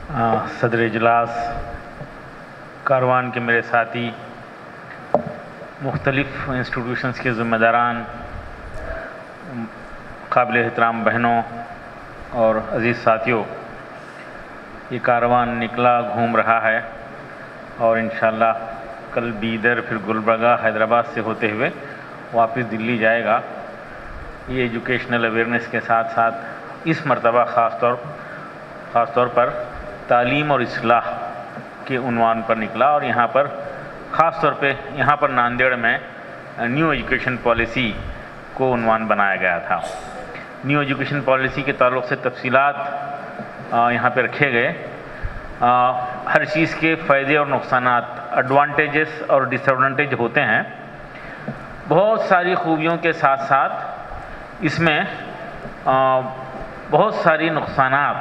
صدر اجلاس، کاروان کے میرے ساتھی، مختلف انسٹیٹیوشنز کے ذمہ داران، قابل احترام بہنوں اور عزیز ساتھیوں، یہ کاروان نکلا گھوم رہا ہے اور انشاءاللہ کل بیدر پھر گلبرگہ حیدرآباد سے ہوتے ہوئے واپس دلی جائے گا۔ یہ ایجوکیشنل اویئرنیس کے ساتھ ساتھ اس مرتبہ خاص طور پر تعلیم اور اصلاح کے عنوان پر نکلا، اور یہاں پر خاص طور پہ یہاں پر ناندیڑ میں نیو ایجوکیشن پالیسی کو عنوان بنایا گیا تھا۔ نیو ایجوکیشن پالیسی کے تعلق سے تفصیلات یہاں پہ رکھے گئے۔ ہر چیز کے فائدے اور نقصانات، ایڈوانٹیجز اور ڈس ایڈوانٹیج ہوتے ہیں۔ بہت ساری خوبیوں کے ساتھ ساتھ اس میں بہت ساری نقصانات،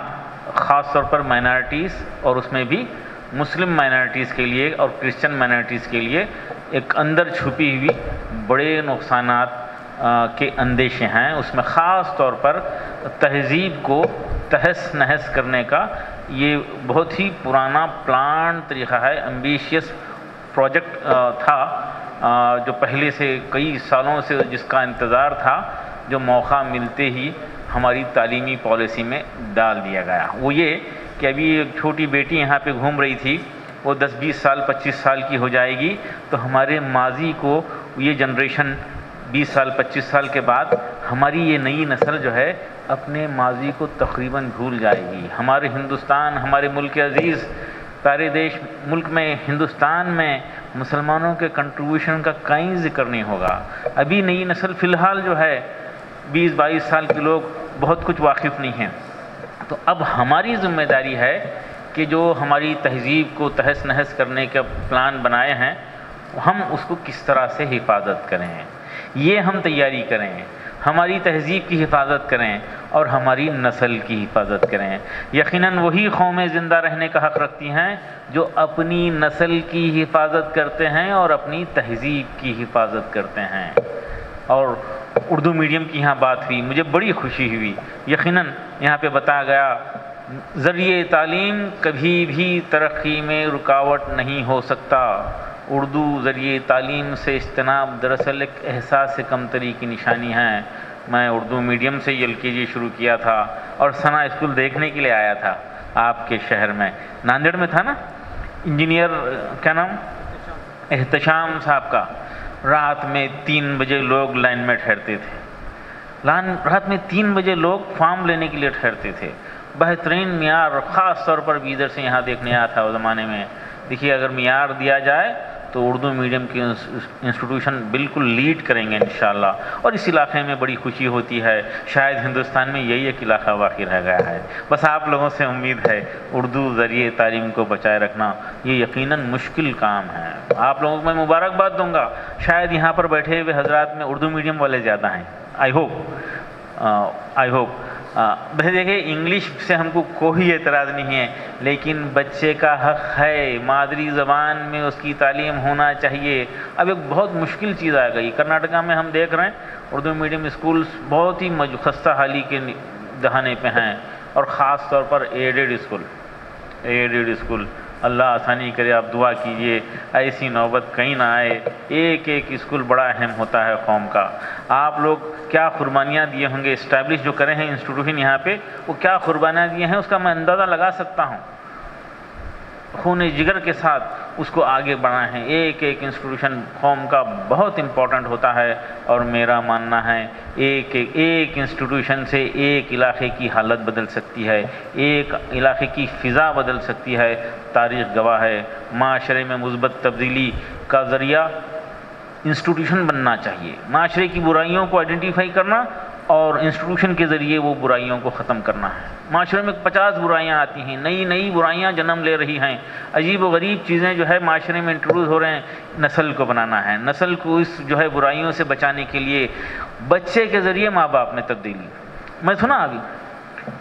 خاص طور پر مائنارٹیز اور اس میں بھی مسلم مائنارٹیز کے لیے اور کرسچن مائنارٹیز کے لیے ایک اندر چھپی ہوئی بڑے نقصانات کے اندیشے ہیں۔ اس میں خاص طور پر تہذیب کو تہس نہس کرنے کا یہ بہت ہی پرانا پلان طریقہ ہے، ایمبیشیس پروجیکٹ تھا جو پہلے سے کئی سالوں سے جس کا انتظار تھا، جو موقع ملتے ہی ہماری تعلیمی پالیسی میں ڈال دیا گیا۔ وہ یہ کہ ابھی ایک چھوٹی بیٹی یہاں پہ گھوم رہی تھی، وہ 10-20 سال 25 سال کی ہو جائے گی تو ہمارے ماضی کو یہ جنریشن 20 سال 25 سال کے بعد ہماری یہ نئی نسل جو ہے اپنے ماضی کو تقریباً بھول جائے گی۔ ہمارے ہندوستان، ہمارے ملک عزیز، سارے ملک میں، ہندوستان میں مسلمانوں کے کنٹریبیوشن کا کہیں ذکر نہیں ہوگا۔ ابھی نئی نسل فی الحال جو ہے 20-22 سال کے لوگ بہت کچھ واقف نہیں ہیں۔ تو اب ہماری ذمہ داری ہے کہ جو ہماری تہذیب کو تہس نہس کرنے کا پلان بنائے ہیں ہم اس کو کس طرح سے حفاظت کریں، یہ ہم تیاری کریں، ہماری تہذیب کی حفاظت کریں اور ہماری نسل کی حفاظت کریں۔ یقیناً وہی قومیں زندہ رہنے کا حق رکھتی ہیں جو اپنی نسل کی حفاظت کرتے ہیں اور اپنی تہذیب کی حفاظت کرتے ہیں۔ اور اردو میڈیم کی یہاں بات ہوئی، مجھے بڑی خوشی ہوئی۔ یقیناً یہاں پہ بتایا گیا ذریعہ تعلیم کبھی بھی ترقی میں رکاوٹ نہیں ہو سکتا۔ اردو ذریعہ تعلیم سے اجتناب دراصل ایک احساس کمتری کی نشانی ہے۔ میں اردو میڈیم سے LKG شروع کیا تھا اور ثنا اسکول دیکھنے کے لیے آیا تھا آپ کے شہر میں، ناندیڑ میں تھا نا، انجینئر کیا نام، احتشام صاحب کا۔ رات میں 3 بجے لوگ لائن میں ٹھہرتے تھے، رات میں 3 بجے لوگ فارم لینے کے لیے ٹھہرتے تھے۔ بہترین معیار، خاص طور پر بیدر سے یہاں دیکھنے آیا تھا اس زمانے میں۔ دیکھیے اگر معیار دیا جائے تو اردو میڈیم کی انسٹیٹیوشن بالکل لیڈ کریں گے انشاءاللہ، اور اس علاقے میں بڑی خوشی ہوتی ہے۔ شاید ہندوستان میں یہی ایک علاقہ باقی رہ گیا ہے۔ بس آپ لوگوں سے امید ہے اردو ذریعے تعلیم کو بچائے رکھنا یہ یقیناً مشکل کام ہے۔ آپ لوگوں کو میں مبارکباد دوں گا، شاید یہاں پر بیٹھے ہوئے حضرات میں اردو میڈیم والے زیادہ ہیں، آئی ہوپ۔ دیکھیں انگلش سے ہم کو کوئی اعتراض نہیں ہے، لیکن بچے کا حق ہے مادری زبان میں اس کی تعلیم ہونا چاہیے۔ اب ایک بہت مشکل چیز آ گئی، کرناٹکا میں ہم دیکھ رہے ہیں اردو میڈیم اسکولز بہت ہی خستہ حالی کے دہانے پہ ہیں، اور خاص طور پر ایڈیڈ اسکول۔ اللہ آسانی کرے، آپ دعا کیجئے ایسی نوبت کہیں نہ آئے۔ ایک اسکول بڑا اہم ہوتا ہے قوم کا۔ آپ لوگ کیا قربانیاں دیے ہوں گے، اسٹیبلش جو کرے ہیں انسٹیٹیوشن یہاں پہ، وہ کیا قربانیاں دیے ہیں اس کا میں اندازہ لگا سکتا ہوں۔ خون جگر کے ساتھ اس کو آگے بڑھائے ہیں۔ ایک انسٹیٹیوشن قوم کا بہت امپورٹنٹ ہوتا ہے، اور میرا ماننا ہے ایک انسٹیٹیوشن سے ایک علاقے کی حالت بدل سکتی ہے، ایک علاقے کی فضا بدل سکتی ہے۔ تاریخ گواہ ہے، معاشرے میں مثبت تبدیلی کا ذریعہ انسٹیٹیوشن بننا چاہیے۔ معاشرے کی برائیوں کو آئیڈینٹیفائی کرنا اور انسٹیٹیوشن کے ذریعے وہ برائیوں کو ختم کرنا ہے۔ معاشرے میں 50 برائیاں آتی ہیں، نئی برائیاں جنم لے رہی ہیں، عجیب و غریب چیزیں جو ہے معاشرے میں انٹروڈیوس ہو رہے ہیں۔ نسل کو بنانا ہے، نسل کو اس جو ہے برائیوں سے بچانے کے لیے بچے کے ذریعے ماں باپ میں تبدیلی۔ میں سنا ابھی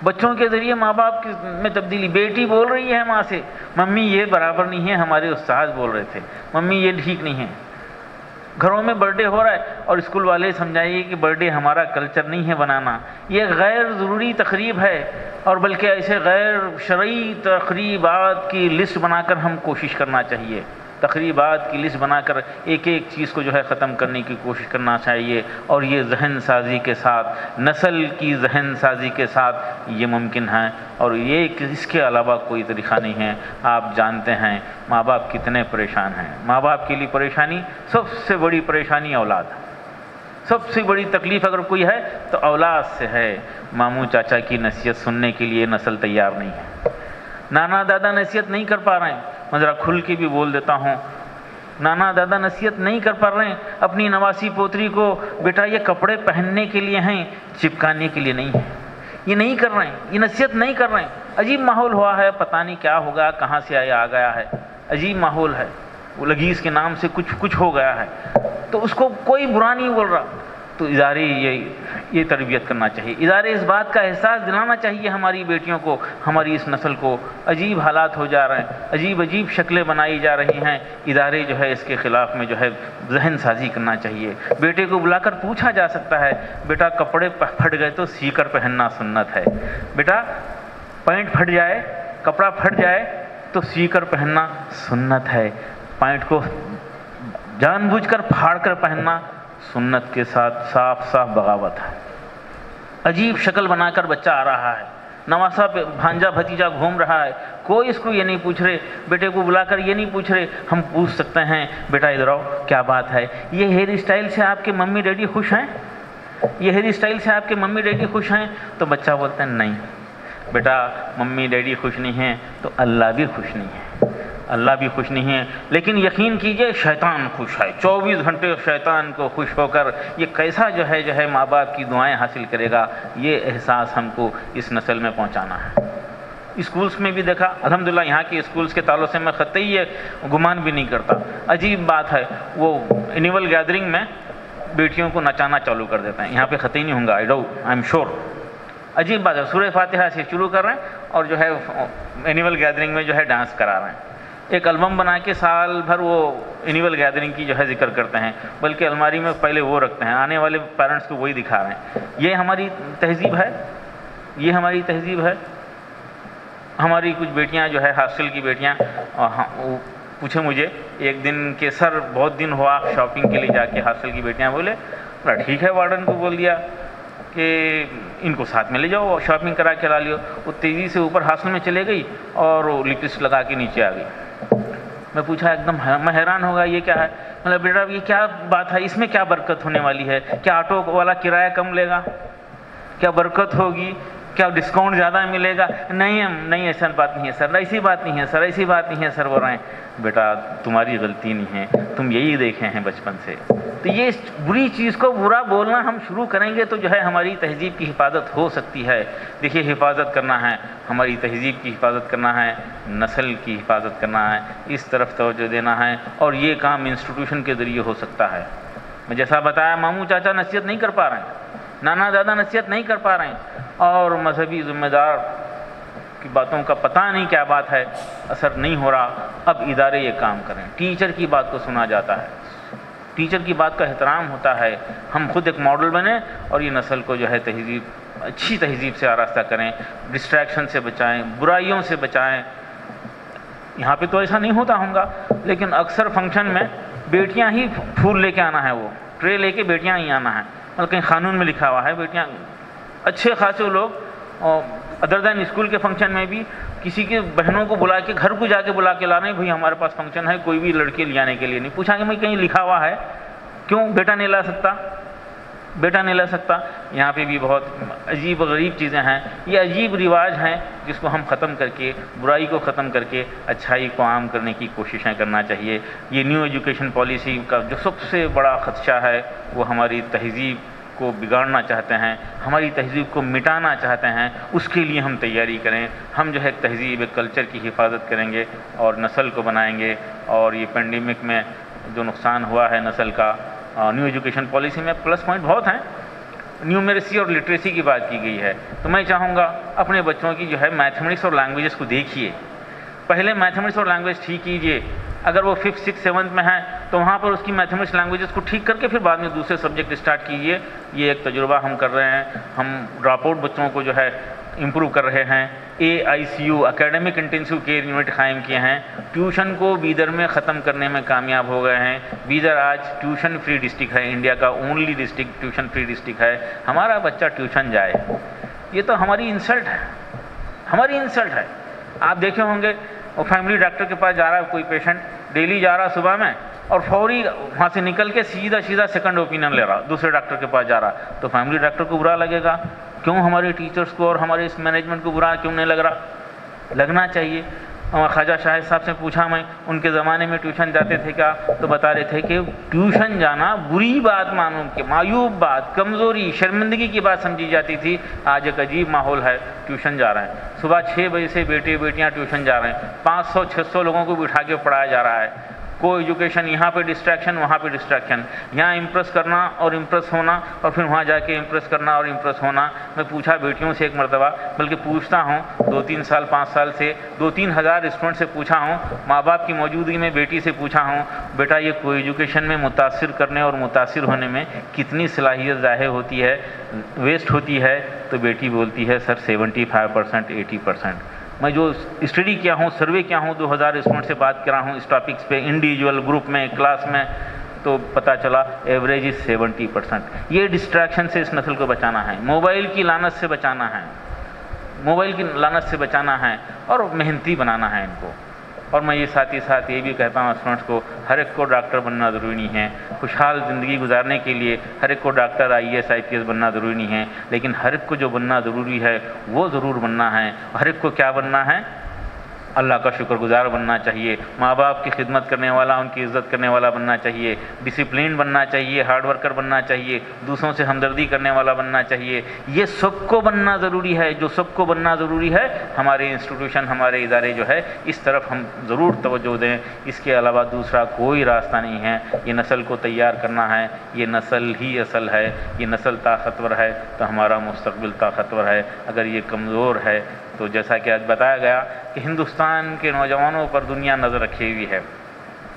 بچوں کے ذریعے ماں باپ میں تبدیلی۔ بیٹی بول رہی ہے ماں سے، ممی یہ برابر نہیں ہے، ہمارے استاد بول رہے تھے، ممی یہ ٹھیک نہیں ہے۔ گھروں میں برتھ ڈے ہو رہا ہے اور اسکول والے سمجھائیے کہ برتھ ڈے ہمارا کلچر نہیں ہے بنانا، یہ غیر ضروری تقریب ہے، اور بلکہ ایسے غیر شرعی تقریبات کی لسٹ بنا کر ہم کوشش کرنا چاہیے، تقریبات کی لسٹ بنا کر ایک ایک چیز کو جو ہے ختم کرنے کی کوشش کرنا چاہیے، اور یہ ذہن سازی کے ساتھ، نسل کی ذہن سازی کے ساتھ یہ ممکن ہے، اور یہ اس کے علاوہ کوئی طریقہ نہیں ہے۔ آپ جانتے ہیں ماں باپ کتنے پریشان ہیں، ماں باپ کے لیے پریشانی، سب سے بڑی پریشانی اولاد ہے، سب سے بڑی تکلیف اگر کوئی ہے تو اولاد سے ہے۔ ماموں چاچا کی نصیحت سننے کے لیے نسل تیار نہیں ہے، نانا دادا نصیحت نہیں کر پا رہے ہیں، میں ذرا کھل کے بھی بول دیتا ہوں، نانا دادا نصیحت نہیں کر پا رہے ہیں اپنی نواسی پوتری کو، بیٹا یہ کپڑے پہننے کے لیے ہیں، چپکانے کے لیے نہیں ہیں، یہ نہیں کر رہے ہیں، یہ نصیحت نہیں کر رہے ہیں۔ عجیب ماحول ہوا ہے، پتہ نہیں کیا ہوگا، کہاں سے آ گیا ہے، عجیب ماحول ہے، وہ لگیز کے نام سے کچھ ہو گیا ہے، تو اس کو کوئی برا نہیں بول رہا، تو ادارے یہ تربیت کرنا چاہیے، ادارے اس بات کا احساس دلانا چاہیے ہماری بیٹیوں کو، ہماری اس نسل کو۔ عجیب حالات ہو جا رہے ہیں، عجیب شکلیں بنائی جا رہی ہیں، ادارے جو ہے اس کے خلاف میں جو ہے ذہن سازی کرنا چاہیے۔ بیٹے کو بلا کر پوچھا جا سکتا ہے، بیٹا کپڑے پھٹ گئے تو سی کر پہننا سنت ہے، بیٹا پینٹ پھٹ جائے، کپڑا پھٹ جائے تو سی کر پہننا سنت ہے، پینٹ کو جان بوجھ کر پھاڑ کر پہننا سنت کے ساتھ صاف بغاوت ہے۔ عجیب شکل بنا کر بچہ آ رہا ہے، نواسا بھانجا بھتیجا گھوم رہا ہے، کوئی اس کو یہ نہیں پوچھ رہے، بیٹے کو بلا کر یہ نہیں پوچھ رہے۔ ہم پوچھ سکتے ہیں بیٹا ادھر آؤ، کیا بات ہے، یہ ہیئر اسٹائل سے آپ کے ممی ڈیڈی خوش ہیں، یہ ہیئر اسٹائل سے آپ کے ممی ڈیڈی خوش ہیں؟ تو بچہ بولتا ہے نہیں بیٹا، ممی ڈیڈی خوش نہیں ہیں تو اللہ بھی خوش نہیں ہے، اللہ بھی خوش نہیں ہے، لیکن یقین کیجئے شیطان خوش ہے، 24 گھنٹے شیطان کو خوش ہو کر یہ کیسا جو ہے ماں باپ کی دعائیں حاصل کرے گا، یہ احساس ہم کو اس نسل میں پہنچانا ہے۔ اسکولز میں بھی دیکھا، الحمدللہ یہاں کے اسکولز کے تعلق سے میں قطعی یہ گمان بھی نہیں کرتا، عجیب بات ہے، وہ اینول گیدرنگ میں بیٹیوں کو نچانا چالو کر دیتے ہیں، یہاں پہ قطعی نہیں ہوں گا، آئی ایم شور، عجیب بات ہے، سورہ فاتحہ سے شروع کر رہے ہیں اور جو ہے اینول گیدرنگ میں جو ہے ڈانس کرا رہے ہیں، ایک البم بنا کے سال بھر وہ اینول گیدرنگ کی جو ہے ذکر کرتے ہیں، بلکہ الماری میں پہلے وہ رکھتے ہیں، آنے والے پیرنٹس کو وہی دکھا رہے ہیں۔ یہ ہماری تہذیب ہے، یہ ہماری تہذیب ہے۔ ہماری کچھ بیٹیاں جو ہے ہاسٹل کی بیٹیاں پوچھے مجھے ایک دن کہ سر بہت دن ہوا شاپنگ کے لیے جا کے، ہاسٹل کی بیٹیاں بولے ٹھیک ہے، وارڈن کو بول دیا کہ ان کو ساتھ میں لے جاؤ، شاپنگ کرا کے لا لیو۔ وہ تیزی سے اوپر ہاسٹل میں چلے گئی اور لپسٹک لگا کے نیچے آ گئی۔ میں پوچھا ایک دم میں حیران ہوگا یہ کیا ہے، مطلب بیٹا یہ کیا بات ہے، اس میں کیا برکت ہونے والی ہے، کیا آٹو والا کرایہ کم لے گا، کیا برکت ہوگی، کیا ڈسکاؤنٹ زیادہ ملے گا؟ نہیں ایسا بات نہیں ہے سر، ایسی بات نہیں ہے سر، ایسی بات نہیں ہے سر، بول رہے ہیں بیٹا تمہاری غلطی نہیں ہے، تم یہی دیکھے ہیں بچپن سے۔ تو یہ بری چیز کو برا بولنا ہم شروع کریں گے تو جو ہے ہماری تہذیب کی حفاظت ہو سکتی ہے۔ دیکھیے حفاظت کرنا ہے، ہماری تہذیب کی حفاظت کرنا ہے، نسل کی حفاظت کرنا ہے، اس طرف توجہ دینا ہے، اور یہ کام انسٹیٹیوشن کے ذریعے ہو سکتا ہے۔ میں جیسا بتایا ماموں چاچا نصیحت نہیں کر پا رہے ہیں، نانا دادا نصیحت نہیں کر پا رہے ہیں، اور مذہبی ذمہ دار کی باتوں کا پتہ نہیں کیا بات ہے، اثر نہیں ہو رہا۔ اب ادارے یہ کام کریں، ٹیچر کی بات کو سنا جاتا ہے، ٹیچر کی بات کا احترام ہوتا ہے، ہم خود ایک ماڈل بنیں اور یہ نسل کو جو ہے اچھی تہذیب سے آراستہ کریں، ڈسٹریکشن سے بچائیں، برائیوں سے بچائیں۔ یہاں پہ تو ایسا نہیں ہوتا ہوں گا، لیکن اکثر فنکشن میں بیٹیاں ہی پھول لے کے آنا ہے، وہ ٹرے لے کے بیٹیاں ہی آنا ہے، مطلب کہیں قانون میں لکھا ہوا ہے بیٹیاں، اچھے خاصے لوگ ادر دین اسکول کے فنکشن میں بھی کسی کے بہنوں کو بلا کے گھر کو جا کے بلا کے لا رہے ہیں، بھائی ہمارے پاس فنکشن ہے، کوئی بھی لڑکے لے آنے کے لیے نہیں پوچھا کہ میں کہیں لکھا ہوا ہے، کیوں بیٹا نہیں لا سکتا، بیٹا نہیں لا سکتا۔ یہاں پہ بھی بہت عجیب و غریب چیزیں ہیں، یہ عجیب رواج ہیں جس کو ہم ختم کر کے، برائی کو ختم کر کے اچھائی کو عام کرنے کی کوششیں کرنا چاہیے۔ یہ نیو ایجوکیشن پالیسی کا جو سب سے بڑا خدشہ ہے وہ ہماری تہذیب کو بگاڑنا چاہتے ہیں، ہماری تہذیب کو مٹانا چاہتے ہیں، اس کے لیے ہم تیاری کریں، ہم جو ہے تہذیب کلچر کی حفاظت کریں گے اور نسل کو بنائیں گے۔ اور یہ پینڈیمک میں جو نقصان ہوا ہے نسل کا، نیو ایجوکیشن پالیسی میں پلس پوائنٹ بہت ہیں، نیومیریسی اور لٹریسی کی بات کی گئی ہے، تو میں چاہوں گا اپنے بچوں کی جو ہے میتھمیٹکس اور لینگویجز کو دیکھیے، پہلے میتھمیٹکس اور لینگویج ٹھیک کیجیے، اگر وہ 5th 6th 7th میں ہیں تو وہاں پر اس کی میتھمیٹکس لینگویجز کو ٹھیک کر کے پھر بعد میں دوسرے سبجیکٹ اسٹارٹ کیجیے. یہ ایک تجربہ ہم کر رہے ہیں. ہم ڈراپ آؤٹ بچوں کو جو ہے امپروو کر رہے ہیں. AICU academic intensive care unit قائم کیے ہیں. ٹیوشن کو بیدر میں ختم کرنے میں کامیاب ہو گئے ہیں. بیدر آج ٹیوشن فری ڈسٹرکٹ ہے, انڈیا کا only district tuition free district ہے. ہمارا بچہ ٹیوشن جائے, یہ تو ہماری انسلٹ ہے, ہماری انسلٹ ہے. آپ دیکھے ہوں گے وہ فیملی ڈاکٹر کے پاس جا رہا ہے کوئی پیشنٹ, ڈیلی جا رہا صبح میں, اور فوری وہاں سے نکل کے سیدھا سیکنڈ اوپینین لے رہا, دوسرے ڈاکٹر کے پاس جا رہا, تو فیملی ڈاکٹر کو برا لگے گا. کیوں ہمارے ٹیچرز کو اور ہمارے اس مینجمنٹ کو برا کیوں نہیں لگ رہا؟ لگنا چاہیے. خواجہ شاہد صاحب سے پوچھا میں, ان کے زمانے میں ٹیوشن جاتے تھے کیا؟ تو بتا رہے تھے کہ ٹیوشن جانا بری بات مانو کہ معیوب بات, کمزوری, شرمندگی کی بات سمجھی جاتی تھی. آج ایک عجیب ماحول ہے, ٹیوشن جا رہے ہیں. صبح 6 بجے سے بیٹے بیٹیاں ٹیوشن جا رہے ہیں. 500-600 لوگوں کو بٹھا کے پڑھایا جا رہا ہے. کو ایجوکیشن, یہاں پہ ڈسٹریکشن, وہاں پہ ڈسٹریکشن, یہاں امپریس کرنا اور امپریس ہونا, اور پھر وہاں جا کے امپریس کرنا اور امپریس ہونا. میں پوچھا بیٹیوں سے ایک مرتبہ, بلکہ پوچھتا ہوں 2-3 سال 5 سال سے 2-3 ہزار اسٹوڈنٹ سے پوچھا ہوں, ماں باپ کی موجودگی میں بیٹی سے پوچھا ہوں, بیٹا یہ کو ایجوکیشن میں متاثر کرنے اور متاثر ہونے میں کتنی صلاحیت ظاہر ہوتی ہے, ویسٹ ہوتی ہے؟ تو بیٹی بولتی ہے سر 75%, 80%. میں جو اسٹڈی کیا ہوں, سروے کیا ہوں, 2000 اسٹوڈنٹ سے بات کرا ہوں اس ٹاپکس پہ, انڈیویجول, گروپ میں, کلاس میں, تو پتہ چلا ایوریج 70%. یہ ڈسٹریکشن سے اس نسل کو بچانا ہے, موبائل کی لعنت سے بچانا ہے, موبائل کی لعنت سے بچانا ہے, اور محنتی بنانا ہے ان کو. اور میں یہ ساتھ ہی ساتھ یہ بھی کہتا ہوں اسٹوڈنٹس کو, ہر ایک کو ڈاکٹر بننا ضروری نہیں ہے. خوشحال زندگی گزارنے کے لیے ہر ایک کو ڈاکٹر, IAS, IPS بننا ضروری نہیں ہے, لیکن ہر ایک کو جو بننا ضروری ہے وہ ضرور بننا ہے. ہر ایک کو کیا بننا ہے؟ اللہ کا شکر گزار بننا چاہیے, ماں باپ کی خدمت کرنے والا, ان کی عزت کرنے والا بننا چاہیے, ڈسپلین بننا چاہیے, ہارڈ ورکر بننا چاہیے, دوسروں سے ہمدردی کرنے والا بننا چاہیے. یہ سب کو بننا ضروری ہے. جو سب کو بننا ضروری ہے, ہمارے انسٹیٹیوشن, ہمارے ادارے جو ہے اس طرف ہم ضرور توجہ دیں. اس کے علاوہ دوسرا کوئی راستہ نہیں ہے. یہ نسل کو تیار کرنا ہے, یہ نسل ہی اصل ہے. یہ نسل طاقتور ہے تو ہمارا مستقبل طاقتور ہے. اگر یہ کمزور ہے تو جیسا کہ آج بتایا گیا کہ ہندوستان کے نوجوانوں پر دنیا نظر رکھی ہوئی ہے.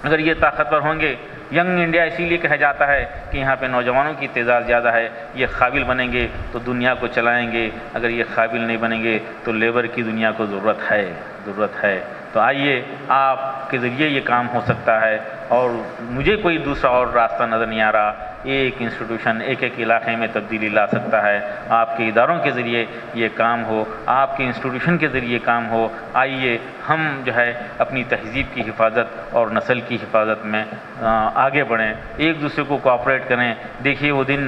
اگر یہ طاقتور ہوں گے, ینگ انڈیا اسی لیے کہا جاتا ہے کہ یہاں پہ نوجوانوں کی تعداد زیادہ ہے, یہ قابل بنیں گے تو دنیا کو چلائیں گے. اگر یہ قابل نہیں بنیں گے تو لیبر کی دنیا کو ضرورت ہے. تو آئیے, آپ کے ذریعے یہ کام ہو سکتا ہے, اور مجھے کوئی دوسرا اور راستہ نظر نہیں آ رہا. ایک انسٹیٹیوشن ایک علاقے میں تبدیلی لا سکتا ہے. آپ کے اداروں کے ذریعے یہ کام ہو, آپ کے انسٹیٹیوشن کے ذریعے کام ہو. آئیے ہم جو ہے اپنی تہذیب کی حفاظت اور نسل کی حفاظت میں آگے بڑھیں, ایک دوسرے کو کوآپریٹ کریں. دیکھیے وہ دن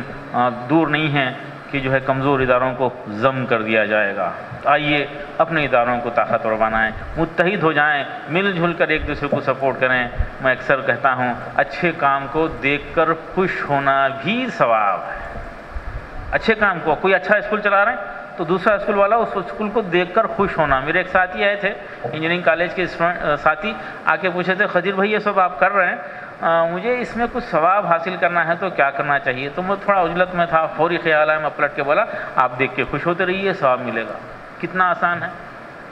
دور نہیں ہے کہ جو ہے کمزور اداروں کو ضم کر دیا جائے گا. آئیے اپنے اداروں کو طاقتور بنائیں, متحد ہو جائیں, مل جل کر ایک دوسرے کو سپورٹ کریں. میں اکثر کہتا ہوں اچھے کام کو دیکھ کر خوش ہونا بھی ثواب ہے. اچھے کام کو, کوئی اچھا اسکول چلا رہے ہیں تو دوسرا اسکول والا اس اسکول کو دیکھ کر خوش ہونا. میرے ایک ساتھی آئے تھے, انجینئرنگ کالج کے ساتھی, آ کے پوچھے تھے خضر بھائی یہ سب آپ کر رہے ہیں, مجھے اس میں کچھ ثواب حاصل کرنا ہے تو کیا کرنا چاہیے؟ تو میں تھوڑا عجلت میں تھا, فوری خیال آیا, میں پلٹ کے بولا آپ دیکھ کے خوش ہوتے رہیے, ثواب ملے گا. کتنا آسان ہے.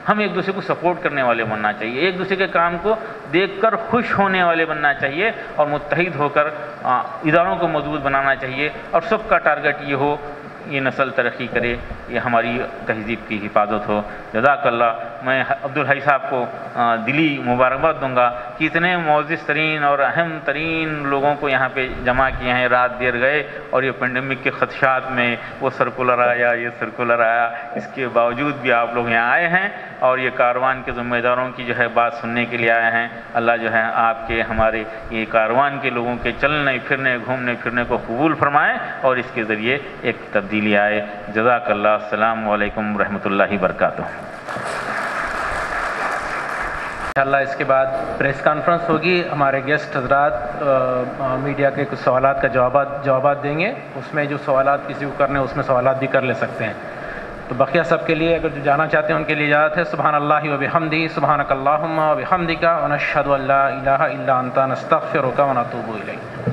ہم ایک دوسرے کو سپورٹ کرنے والے بننا چاہیے, ایک دوسرے کے کام کو دیکھ کر خوش ہونے والے بننا چاہیے, اور متحد ہو کر اداروں کو مضبوط بنانا چاہیے. اور سب کا ٹارگٹ یہ ہو یہ نسل ترقی کرے, یہ ہماری تہذیب کی حفاظت ہو. جزاک اللہ. میں عبدالحی صاحب کو دلی مبارکباد دوں گا کہ اتنے معزز ترین اور اہم ترین لوگوں کو یہاں پہ جمع کیے ہیں. رات دیر گئے اور یہ پینڈیمک کے خدشات میں وہ سرکولر آیا, یہ سرکولر آیا, اس کے باوجود بھی آپ لوگ یہاں آئے ہیں اور یہ کاروان کے ذمہ داروں کی جو ہے بات سننے کے لیے آئے ہیں. اللہ جو ہے آپ کے ہمارے یہ کاروان کے لوگوں کے چلنے پھرنے گھومنے پھرنے کو قبول فرمائے اور اس کے ذریعے ایک تبدیلی آئے. جزاک اللہ. السلام علیکم ورحمۃ اللہ وبرکاتہ. انشاءاللہ اس کے بعد پریس کانفرنس ہوگی. ہمارے گیسٹ حضرات میڈیا کے کچھ سوالات کا جوابات دیں گے. اس میں جو سوالات کسی کو کرنے اس میں سوالات بھی کر لے سکتے ہیں. تو بقیہ سب کے لیے اگر جو جانا چاہتے ہیں ان کے لیے اجازت ہے. سبحان اللہ و بحمدہ, سبحانک اللہم و بحمدک, ونشہد ان لا الہ الا انت, نستغفرک و نتوب الیک.